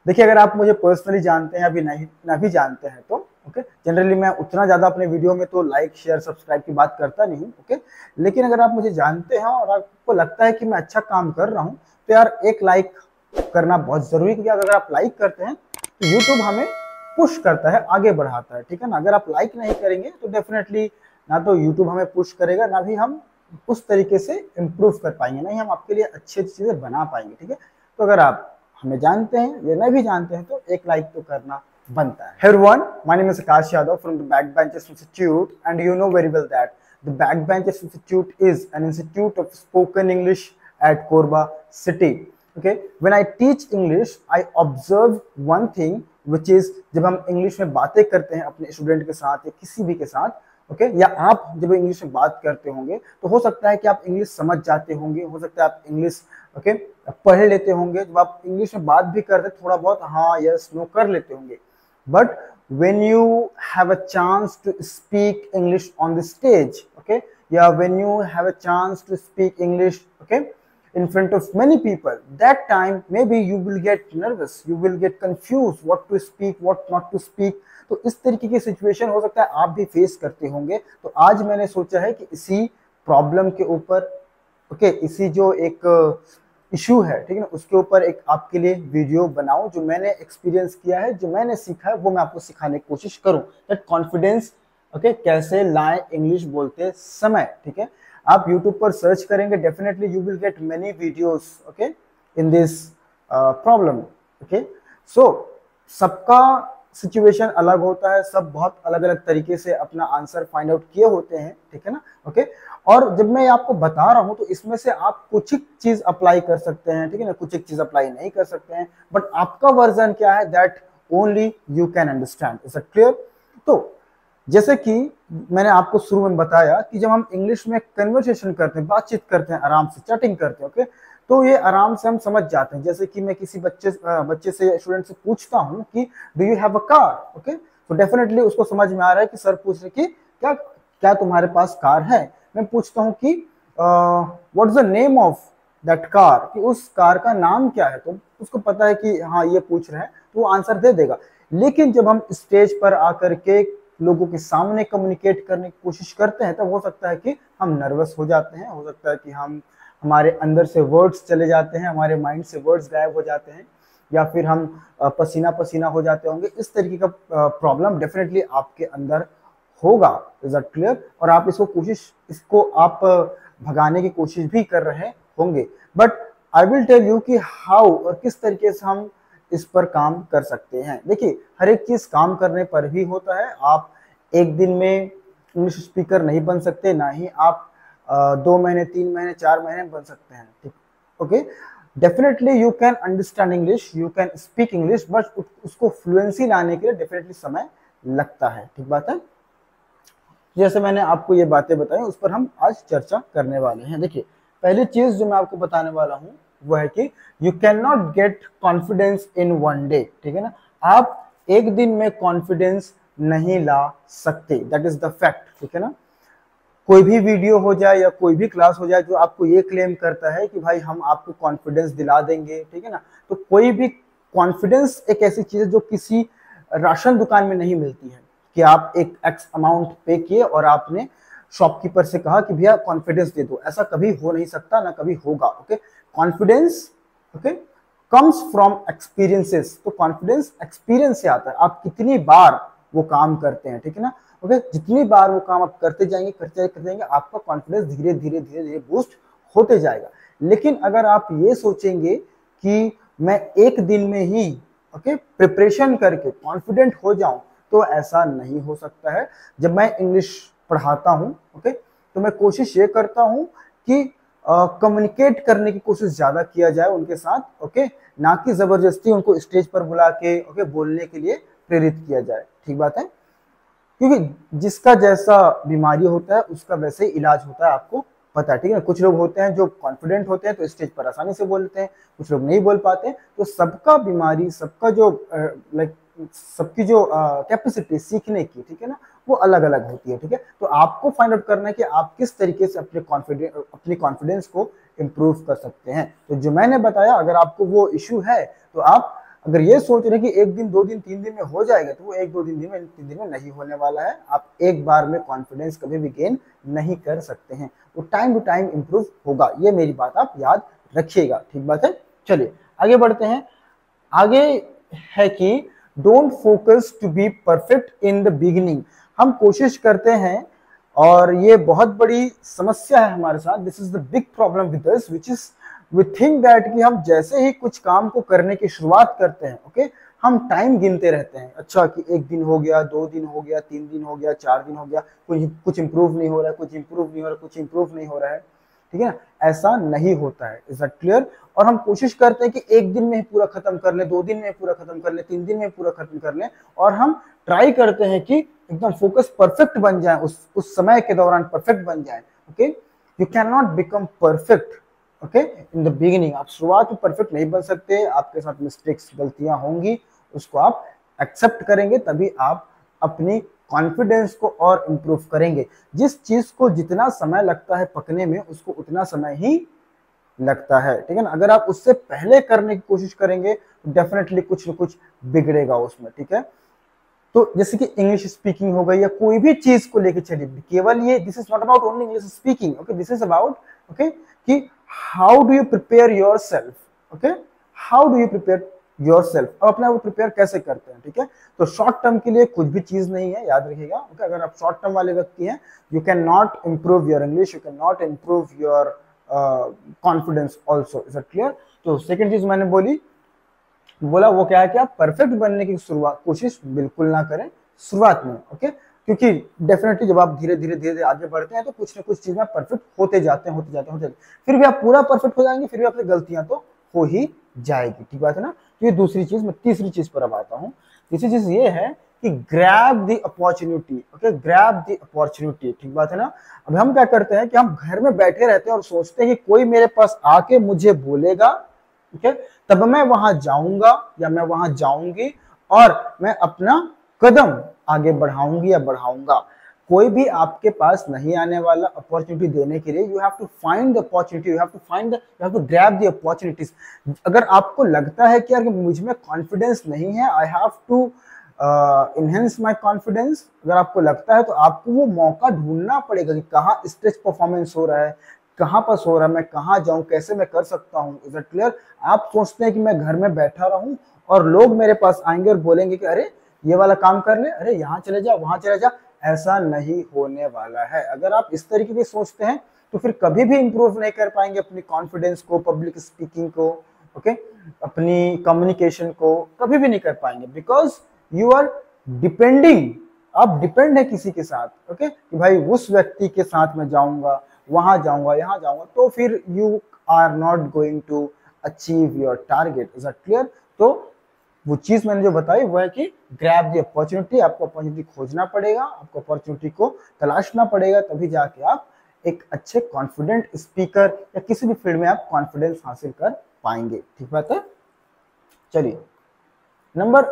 देखिए, अगर आप मुझे पर्सनली जानते हैं, अभी नहीं ना भी जानते हैं तो ओके, जनरली मैं उतना ज़्यादा अपने वीडियो में तो लाइक शेयर सब्सक्राइब की बात करता नहीं हूँ। ओके, लेकिन अगर आप मुझे जानते हैं और आपको लगता है कि मैं अच्छा काम कर रहा हूँ तो यार एक लाइक करना बहुत ज़रूरी है, क्योंकि अगर आप लाइक करते हैं तो यूट्यूब हमें पुश करता है, आगे बढ़ाता है, ठीक है ना। अगर आप लाइक नहीं करेंगे तो डेफिनेटली ना तो यूट्यूब हमें पुश करेगा, ना भी हम उस तरीके से इम्प्रूव कर पाएंगे, नहीं हम आपके लिए अच्छी अच्छी चीज़ें बना पाएंगे, ठीक है। तो अगर आप हमें जानते हैं या नहीं भी जानते हैं तो एक लाइक तो करना बनता है। Hey everyone, my name is Akash Yadav from the Backbenchers Institute, and you know very well that the Backbenchers Institute is an institute of spoken English at Korba City. Okay, when I teach English, I observe one thing, which is जब हम English में बातें करते हैं अपने student के साथ या किसी भी के साथ, ओके, या आप जब इंग्लिश में बात करते होंगे तो हो सकता है कि आप इंग्लिश समझ जाते होंगे, हो सकता है आप इंग्लिश ओके पढ़ लेते होंगे, जब आप इंग्लिश में बात भी करते थोड़ा बहुत हाँ यस नो कर लेते होंगे, but when you have a chance to speak English on the stage, okay, yeah, when you have a chance to speak English, okay, in front of many people, that time maybe you will get nervous, you will get confused what to speak, what not to speak. तो इस तरीके की situation हो सकता है आप भी face करते होंगे। तो आज मैंने सोचा है कि इसी प्रॉब्लम के ऊपर ओके, इसी जो एक इशू है, ठीक है ना, उसके ऊपर एक आपके लिए वीडियो बनाऊं, जो मैंने एक्सपीरियंस किया है, जो मैंने सीखा है वो मैं आपको सिखाने की कोशिश करूं, दैट कॉन्फिडेंस ओके कैसे लाएं इंग्लिश बोलते समय, ठीक है। आप YouTube पर सर्च करेंगे, definitely you will get many videos okay in this problem. Okay, so सबका सिचुएशन अलग होता है, सब बहुत अलग अलग तरीके से अपना आंसर फाइंड आउट किए होते हैं, ठीक है ना। ओके, और जब मैं आपको बता रहा हूं तो इसमें से आप कुछ एक चीज अप्लाई कर सकते हैं, ठीक है ना, कुछ एक चीज अप्लाई नहीं कर सकते हैं, बट आपका वर्जन क्या है that only you can understand. Is it clear? तो जैसे कि मैंने आपको शुरू में बताया कि जब हम इंग्लिश में कन्वर्सेशन करते हैं, बातचीत करते हैं, आराम से चैटिंग करते हैं, ओके, तो ये आराम से हम समझ जाते हैं। जैसे कि मैं किसी बच्चे से स्टूडेंट से पूछता हूं कि do you have a car, okay, तो डेफिनेटली उसको समझ में आ रहा है कि सर पूछ रहे कि क्या क्या तुम्हारे पास कार है। मैं पूछता हूं कि what is the name of that car, कि उस कार का नाम क्या है, तो उसको पता है कि हाँ ये पूछ रहे हैं, तो वो आंसर दे देगा। लेकिन जब हम स्टेज पर आकर के लोगों के सामने कम्युनिकेट करने की कोशिश करते हैं, तब हो सकता है कि हम नर्वस हो जाते हैं, हो सकता है कि हमारे अंदर से वर्ड्स चले जाते हैं, हमारे माइंड से वर्ड्स गायब हो जाते हैं, या फिर हम पसीना पसीना हो जाते होंगे। इस तरीके का प्रॉब्लम डेफिनेटली आपके अंदर होगा। Is that clear? और आप इसको आप भगाने की कोशिश भी कर रहे होंगे, but I will tell you कि हाउ और किस तरीके से हम इस पर काम कर सकते हैं। देखिए, हर एक चीज काम करने पर ही होता है। आप एक दिन में इंग्लिश स्पीकर नहीं बन सकते, ना ही आप 2 महीने 3 महीने 4 महीने बन सकते हैं, ठीक। Okay, definitely you can understand English, you can speak English, but उसको फ्लुएंसी लाने के लिए डेफिनेटली समय लगता है, ठीक बात है। जैसे मैंने आपको ये बातें बताई, उस पर हम आज चर्चा करने वाले हैं। देखिए, पहली चीज जो मैं आपको बताने वाला हूं वो है कि you can not get confidence in one day, ठीक है ना। आप एक दिन में कॉन्फिडेंस नहीं ला सकते, दैट इज द फैक्ट, ठीक है ना। कोई भी वीडियो हो जाए या कोई भी क्लास हो जाए जो आपको ये क्लेम करता है कि भाई हम आपको कॉन्फिडेंस दिला देंगे, ठीक है ना, तो कोई भी कॉन्फिडेंस एक ऐसी चीज है जो किसी राशन दुकान में नहीं मिलती है, कि आप एक एक्स अमाउंट पे किए और आपने शॉपकीपर से कहा कि भैया कॉन्फिडेंस दे दो। ऐसा कभी हो नहीं सकता, ना कभी होगा। Okay, confidence okay comes from experiences. तो कॉन्फिडेंस एक्सपीरियंस से आता है, आप कितनी बार वो काम करते हैं, ठीक है ना। ओके, जितनी बार वो काम आप करते जाएंगे आपका कॉन्फिडेंस धीरे धीरे धीरे धीरे बूस्ट होते जाएगा। लेकिन अगर आप ये सोचेंगे कि मैं एक दिन में ही ओके प्रिपरेशन करके कॉन्फिडेंट हो जाऊं, तो ऐसा नहीं हो सकता है। जब मैं इंग्लिश पढ़ाता हूं ओके, तो मैं कोशिश ये करता हूं कि कम्युनिकेट करने की कोशिश ज्यादा किया जाए उनके साथ, ओके, ना कि जबरदस्ती उनको स्टेज पर बुला के ओके बोलने के लिए प्रेरित किया जाए, ठीक बात है। क्योंकि जिसका जैसा बीमारी होता है उसका वैसे ही इलाज होता है, आपको पता है, ठीक है ना। कुछ लोग होते हैं जो कॉन्फिडेंट होते हैं तो स्टेज पर आसानी से बोलते हैं, कुछ लोग नहीं बोल पाते। तो सबका बीमारी, सबका जो लाइक सबकी जो कैपेसिटी सीखने की, ठीक है ना, वो अलग अलग होती है, ठीक है। तो आपको फाइंड आउट करना है कि आप किस तरीके से अपनी कॉन्फिडेंस को इम्प्रूव कर सकते हैं। तो जो मैंने बताया, अगर आपको वो इशू है तो आप अगर ये सोच रहे कि एक दिन 2 दिन 3 दिन में हो जाएगा, तो वो 1-2 दिन में नहीं होने वाला है। आप एक बार में कॉन्फिडेंस कभी भी गेन नहीं कर सकते हैं, वो टाइम टू टाइम इंप्रूव होगा। ये मेरी बात आप याद रखिएगा, ठीक बात है। चलिए आगे बढ़ते हैं। आगे है कि don't focus to be perfect in the beginning. हम कोशिश करते हैं, और ये बहुत बड़ी समस्या है हमारे साथ, this is the big problem with us, which is we think that कि हम जैसे ही कुछ काम को करने की शुरुआत करते हैं, ओके, हम टाइम गिनते रहते हैं। अच्छा कि 1 दिन हो गया, 2 दिन हो गया, 3 दिन हो गया, 4 दिन हो गया, कुछ इंप्रूव नहीं हो रहा है, कुछ इंप्रूव नहीं हो रहा है, कुछ इंप्रूव नहीं हो रहा है, ठीक है ना। ऐसा नहीं होता है, इज दैट क्लियर। और हम कोशिश करते हैं कि 1 दिन में ही पूरा खत्म कर ले, 2 दिन में पूरा खत्म कर ले, 3 दिन में पूरा खत्म कर ले, और हम ट्राई करते हैं कि एकदम फोकस परफेक्ट बन जाए, उस समय के दौरान परफेक्ट बन जाए। Okay, you can not become perfect okay in the beginning. आप शुरुआत में परफेक्ट नहीं बन सकते, आपके साथ मिस्टेक्स, गलतियां होंगी, उसको आप एक्सेप्ट करेंगे, तभी आप अपनी कॉन्फिडेंस को और इंप्रूव करेंगे। जिस चीज को जितना समय लगता है पकने में, उसको उतना समय ही लगता है, ठीक है ना। अगर आप उससे पहले करने की कोशिश करेंगे तो डेफिनेटली कुछ न कुछ बिगड़ेगा उसमें, ठीक है। तो जैसे कि इंग्लिश स्पीकिंग हो गई, या कोई भी चीज को लेके चलिए, केवल ये this is not about only English speaking, okay, this is about okay कि how do you prepare yourself, okay, how do you prepare yourself. अब अपने आप को प्रिपेयर कैसे करते हैं, ठीक है। तो शॉर्ट टर्म के लिए कुछ भी चीज नहीं है, याद रखिएगा, ओके। अगर आप शॉर्ट टर्म वाले व्यक्ति हैं, you can not improve your English, you can not improve your confidence also, is it clear. तो सेकेंड चीज मैंने बोला वो क्या है कि आप परफेक्ट बनने की कोशिश बिल्कुल ना करें शुरुआत में, ओके। क्योंकि डेफिनेटली जब आप धीरे धीरे आगे बढ़ते हैं, तो कुछ ना कुछ चीज में परफेक्ट होते जाते हैं, फिर भी आप पूरा परफेक्ट हो जाएंगे, फिर भी आपसे गलतियां तो हो ही जाएगी, ठीक बात है ना। तो ये दूसरी चीज। मैं तीसरी चीज पर अब आता हूँ। तीसरी चीज ये है कि grab the opportunity, okay, grab the opportunity, ठीक बात है ना। अब हम क्या करते हैं कि हम घर में बैठे रहते हैं और सोचते हैं कि कोई मेरे पास आके मुझे बोलेगा, ठीक है, तब मैं वहां जाऊंगा या मैं वहां जाऊंगी और मैं अपना कदम आगे बढ़ाऊंगी या बढ़ाऊंगा। कोई भी आपके पास नहीं आने वाला अपॉर्चुनिटी देने के लिए। You have to find the opportunity, you have to grab the opportunities. अगर आपको लगता है कि यार मुझ में कॉन्फिडेंस नहीं है, I have to enhance my confidence, अगर आपको लगता है तो आपको वो मौका ढूंढना पड़ेगा कि कहाँ स्टेज परफॉर्मेंस हो रहा है, कहाँ पर हो रहा है, मैं कहाँ जाऊं, कैसे मैं कर सकता हूँ, इज इट क्लियर। आप सोचते हैं कि मैं घर में बैठा रहूं और लोग मेरे पास आएंगे और बोलेंगे कि अरे ये वाला काम कर ले, अरे यहाँ चले जा, वहां चले जा। ऐसा नहीं होने वाला है। अगर आप इस तरीके से सोचते हैं तो फिर कभी भी इंप्रूव नहीं कर पाएंगे अपनी कॉन्फिडेंस को, पब्लिक स्पीकिंग को, ओके, अपनी कम्युनिकेशन को कभी भी नहीं कर पाएंगे। बिकॉज यू आर डिपेंडिंग, आप डिपेंड है किसी के साथ, ओके, कि भाई उस व्यक्ति के साथ मैं जाऊंगा, वहां जाऊंगा, यहाँ जाऊंगा, तो फिर you are not going to achieve your target, is that clear. तो वो चीज मैंने जो बताई वो है कि ग्रैब द अपॉर्चुनिटी। आपको अपॉर्चुनिटी खोजना पड़ेगा, आपको अपॉर्चुनिटी को तलाशना पड़ेगा, तभी जाके आप एक अच्छे कॉन्फिडेंट स्पीकर या किसी भी फील्ड में आप कॉन्फिडेंस हासिल कर पाएंगे, ठीक बात है। चलिए नंबर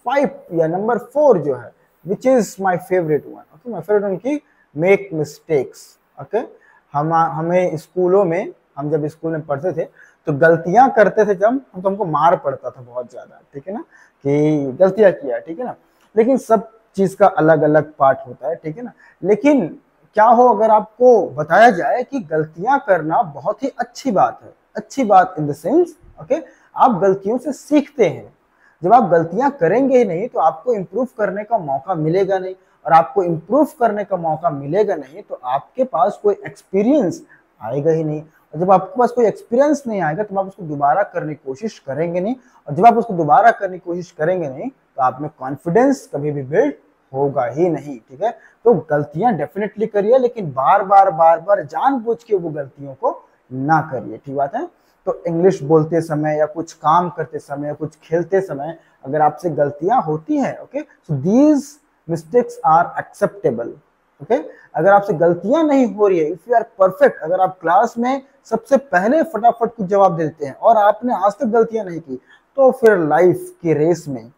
5 या नंबर 4 जो है, which is my favourite one, okay, my favourite one की मेक मिस्टेक्स, ओके। हमें स्कूलों में, हम जब स्कूल में पढ़ते थे तो गलतियां करते थे जब तो हमको मार पड़ता था बहुत ज्यादा, ठीक है ना, कि गलतियां किया, ठीक है ना। लेकिन सब चीज का अलग अलग पार्ट होता है, ठीक है ना। लेकिन क्या हो अगर आपको बताया जाए कि गलतियां करना बहुत ही अच्छी बात है, अच्छी बात इन द सेंस, ओके, आप गलतियों से सीखते हैं। जब आप गलतियां करेंगे ही नहीं तो आपको इंप्रूव करने का मौका मिलेगा नहीं, और आपको इंप्रूव करने का मौका मिलेगा नहीं तो आपके पास कोई एक्सपीरियंस आएगा ही नहीं। और जब आपके पास कोई एक्सपीरियंस नहीं आएगा तो आप उसको दोबारा करने की कोशिश करेंगे नहीं, और जब आप उसको दोबारा करने की कोशिश करेंगे नहीं तो आप में कॉन्फिडेंस कभी भी बिल्ड होगा ही नहीं, ठीक है। तो गलतियां डेफिनेटली करिए, लेकिन बार बार जानबूझ के वो गलतियों को ना करिए, ठीक बात है। तो इंग्लिश बोलते समय या कुछ काम करते समय या कुछ खेलते समय अगर आपसे गलतियां होती हैं, okay, so these mistakes are acceptable, okay. अगर आपसे गलतियां नहीं हो रही है, इफ यू आर परफेक्ट, अगर आप क्लास में सबसे पहले फटाफट कुछ जवाब देते हैं और आपने आज तक गलतियां नहीं की, तो फिर लाइफ की रेस में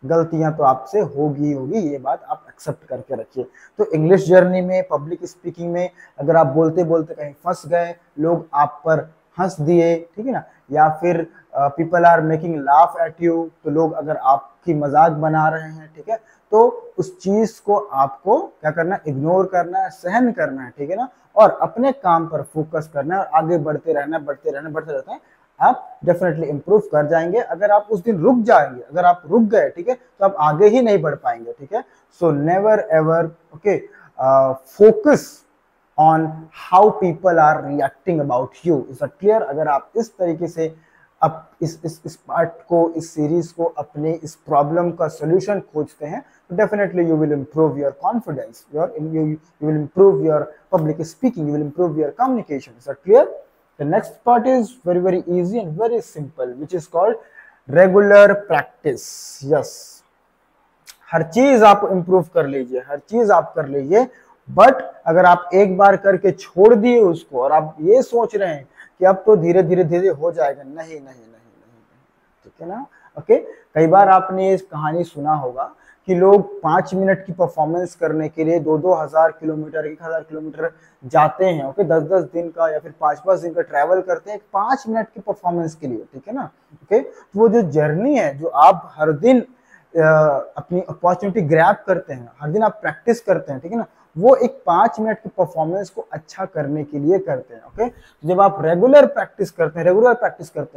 गलतियां तो आपसे होगी होगी, ये बात आप एक्सेप्ट करके रखिए। तो इंग्लिश जर्नी में, पब्लिक स्पीकिंग में अगर आप बोलते बोलते कहीं फंस गए, लोग आप पर हंस दिए, ठीक है ना, या फिर people are making laugh at you, तो लोग अगर आपकी मजाक बना रहे हैं, ठीक है, तो उस चीज को आपको क्या करना है, इग्नोर करना है, सहन करना है, ठीक है ना, और अपने काम पर फोकस करना है और आगे बढ़ते रहना, बढ़ते रहना, बढ़ते रहते हैं, आप डेफिनेटली इंप्रूव कर जाएंगे। अगर आप उस दिन रुक जाएंगे, अगर आप रुक गए, ठीक है, तो आप आगे ही नहीं बढ़ पाएंगे, ठीक है। So never ever okay focus on how people are reacting about you, is it clear. अगर आप इस तरीके से अब इस पार्ट को, इस सीरीज को, अपने इस प्रॉब्लम का सोल्यूशन खोजते हैं, तो definitely you will improve your confidence, you will improve your public speaking, you will improve your communication. Is that clear? The next part is very easy and very simple, which is called regular practice. Yes, हर चीज आप improve कर लीजिए, हर चीज आप कर लीजिए, but अगर आप एक बार करके छोड़ दिए उसको और आप ये सोच रहे हैं कि अब तो धीरे धीरे धीरे हो जाएगा, नहीं नहीं नहीं नहीं, ठीक है ना। ओके, कई बार आपने ये कहानी सुना होगा कि लोग 5 मिनट की परफॉर्मेंस करने के लिए 2-2 हजार किलोमीटर, 1,000 किलोमीटर जाते हैं, ओके, 10-10 दिन का या फिर 5-5 दिन का ट्रैवल करते हैं 5 मिनट की परफॉर्मेंस के लिए, ठीक है ना। ओके, तो वो जो जर्नी है, जो आप हर दिन अपनी अपॉर्चुनिटी ग्रैब करते हैं, हर दिन आप प्रैक्टिस करते हैं, ठीक है ना, वो एक 5 मिनट की परफॉर्मेंस को अच्छा करने के लिए करते हैं। ओके, जब आप रेगुलर प्रैक्टिस करते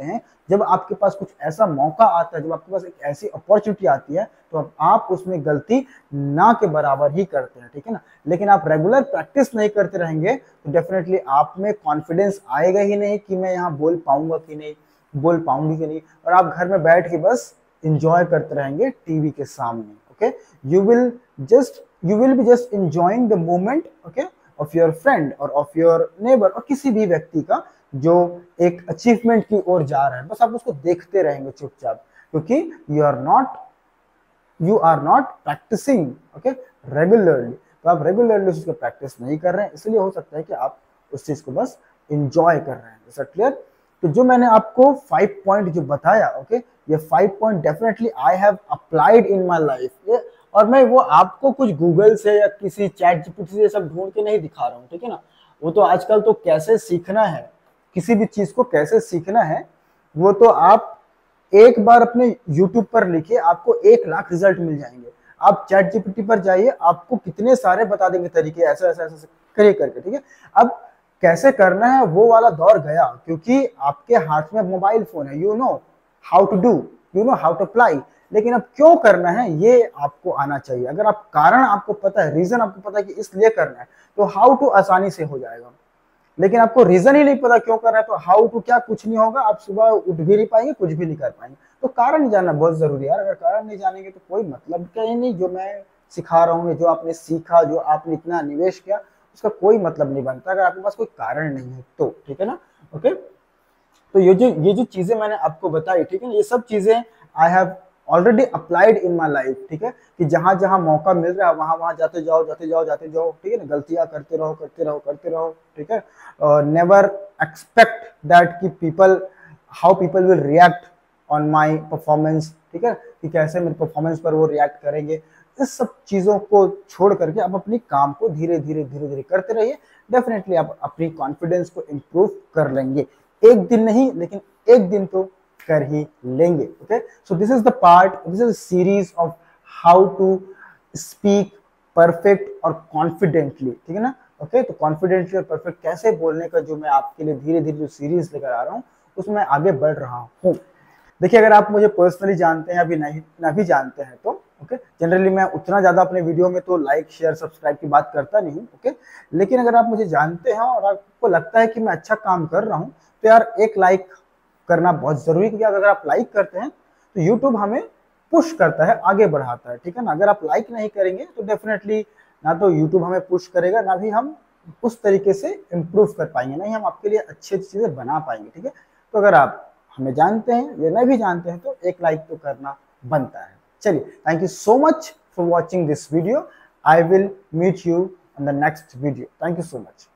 हैं, जब आपके पास कुछ ऐसा मौका आता है, जब आपके पास एक ऐसी अपॉर्चुनिटी आती है, तो आप उसमें गलती ना के बराबर ही करते हैं, ठीक है ना। लेकिन आप रेगुलर प्रैक्टिस नहीं करते रहेंगे तो डेफिनेटली आप में कॉन्फिडेंस आएगा ही नहीं कि मैं यहाँ बोल पाऊंगा कि नहीं, बोल पाऊंगी कि नहीं, और आप घर में बैठ के बस इंजॉय करते रहेंगे टीवी के सामने। Okay, you will be just enjoying the moment, okay, of your friend और ऑफ योर नेबर, और किसी भी व्यक्ति का जो एक अचीवमेंट की ओर जा रहा है, बस आप उसको देखते रहेंगे चुपचाप, क्योंकि you are not practicing, okay, regularly. तो आप रेगुलरली उसको प्रैक्टिस नहीं कर रहे हैं, इसलिए हो सकता है कि आप उस चीज को बस इंजॉय कर रहे हैं। Is that clear? तो जो मैंने आपको 5 पॉइंट जो बताया, ओके, ये 5 point definitely I have applied in my life, और मैं वो आपको कुछ गूगल से या किसी चैट जीपीटी से सब ढूंढ के नहीं दिखा रहा हूँ, ठीक है ना। वो तो आजकल तो कैसे सीखना है, किसी भी चीज को कैसे सीखना है, वो तो आप एक बार अपने YouTube पर लिखिए, आपको 1 लाख रिजल्ट मिल जाएंगे। आप चैट जीपीटी पर जाइए, आपको कितने सारे बता देंगे तरीके, ऐसा ऐसा ऐसा करिए करके, ठीक है। अब कैसे करना है वो वाला दौर गया, क्योंकि आपके हाथ में मोबाइल फोन है, you know how to do, you know how to apply, लेकिन अब क्यों करना है ये आपको आना चाहिए। अगर आप कारण आपको पता है, रीजन आपको पता है कि इसलिए करना है, तो हाउ टू आसानी से हो जाएगा। लेकिन आपको रीजन ही नहीं पता क्यों कर रहा है, तो हाउ टू क्या, कुछ नहीं होगा, आप सुबह उठ भी नहीं पाएंगे, कुछ भी नहीं कर पाएंगे। तो कारण जानना बहुत जरूरी है यार, अगर कारण नहीं जानेंगे तो कोई मतलब का ही नहीं, जो मैं सिखा रहा हूँ, जो आपने सीखा, जो आपने इतना निवेश किया, उसका कोई मतलब नहीं बनता अगर आपके पास कोई कारण नहीं है तो, ठीक है ना। ओके, तो ये जो चीजें मैंने आपको बताई, ठीक है, ये सब चीजें I have already applied in my life, ठीक है, कि जहां जहां मौका मिल रहा है वहां वहां जाते जाओ, ठीक है ना, गलतियां करते रहो, ठीक है। नेवर एक्सपेक्ट दैट कि how people will react on my performance, ठीक है, कि कैसे मेरे परफॉर्मेंस पर वो रिएक्ट करेंगे। इस सब चीजों को छोड़ करके आप अपनी काम को धीरे धीरे करते रहिए, डेफिनेटली आप अपनी कॉन्फिडेंस को इंप्रूव कर लेंगे। एक दिन नहीं, लेकिन एक दिन तो कर ही लेंगे। Okay, so this is series of how to speak perfect और कॉन्फिडेंटली, ठीक है ना। ओके, तो कॉन्फिडेंटली और परफेक्ट कैसे बोलने का जो मैं आपके लिए धीरे धीरे जो सीरीज लेकर आ रहा हूँ, उसमें आगे बढ़ रहा हूँ। देखिए, अगर आप मुझे पर्सनली जानते हैं, अभी ना भी जानते हैं तो ओके, जनरली मैं उतना ज्यादा अपने वीडियो में तो लाइक शेयर सब्सक्राइब की बात करता नहीं हूँ, ओके, लेकिन अगर आप मुझे जानते हैं और आपको लगता है कि मैं अच्छा काम कर रहा हूँ, तो यार एक लाइक करना बहुत जरूरी है, क्योंकि अगर आप लाइक करते हैं तो यूट्यूब हमें पुश करता है, आगे बढ़ाता है, ठीक है ना। अगर आप लाइक नहीं करेंगे तो डेफिनेटली ना तो यूट्यूब हमें पुश करेगा, ना भी हम उस तरीके से इम्प्रूव कर पाएंगे, नहीं हम आपके लिए अच्छी चीजें बना पाएंगे, ठीक है। तो अगर आप हमें जानते हैं या नहीं भी जानते हैं तो एक लाइक तो करना बनता है। चलिए, thank you so much for watching this video. I will meet you in the next video. Thank you so much.